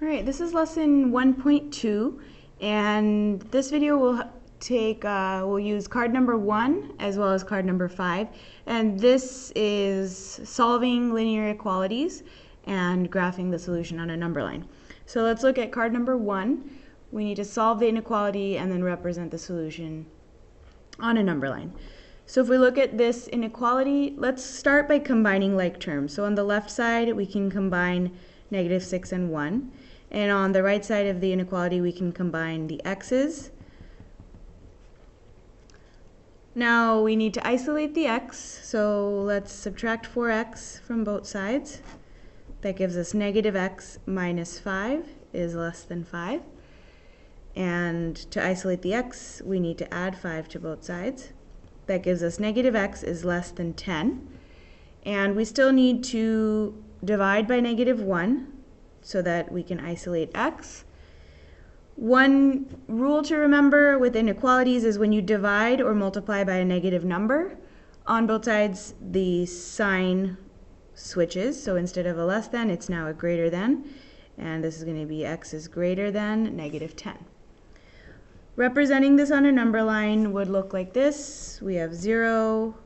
Alright, this is lesson 1.2, and this video will use card number 1 as well as card number 5, and this is solving linear inequalities and graphing the solution on a number line. So let's look at card number 1. We need to solve the inequality and then represent the solution on a number line. So if we look at this inequality, let's start by combining like terms. So on the left side we can combine -6 and 1. And on the right side of the inequality, we can combine the x's. Now we need to isolate the x, so let's subtract 4x from both sides. That gives us -x minus 5 is less than 5. And to isolate the x, we need to add 5 to both sides. That gives us -x is less than 10. And we still need to divide by -1. So that we can isolate x. One rule to remember with inequalities is when you divide or multiply by a negative number, on both sides the sign switches. So instead of a less than, it's now a greater than. And this is going to be x is greater than -10. Representing this on a number line would look like this. We have 0.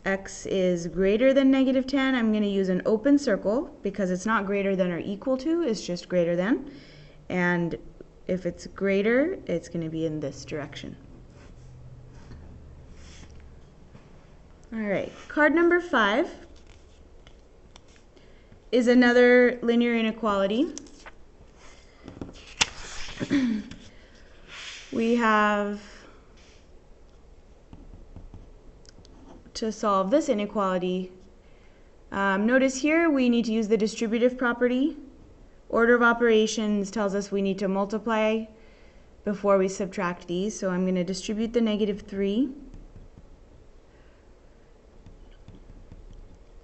X is greater than -10. I'm going to use an open circle because it's not greater than or equal to, it's just greater than. And if it's greater, it's going to be in this direction. Alright, card number 5 is another linear inequality. We have to solve this inequality. Notice here we need to use the distributive property. Order of operations tells us we need to multiply before we subtract these, so I'm going to distribute the -3.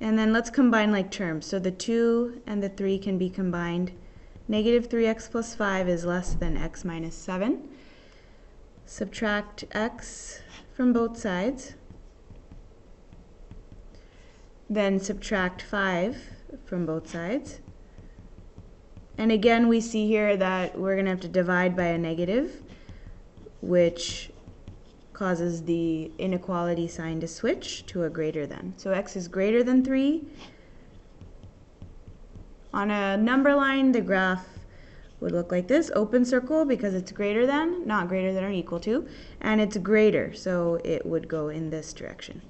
And then let's combine like terms. So the 2 and the 3 can be combined. -3x plus 5 is less than x minus 7. Subtract x from both sides. Then subtract 5 from both sides. And again, we see here that we're going to have to divide by a negative, which causes the inequality sign to switch to a greater than. So x is greater than 3. On a number line, the graph would look like this. Open circle because it's greater than, not greater than or equal to, and it's greater, so it would go in this direction.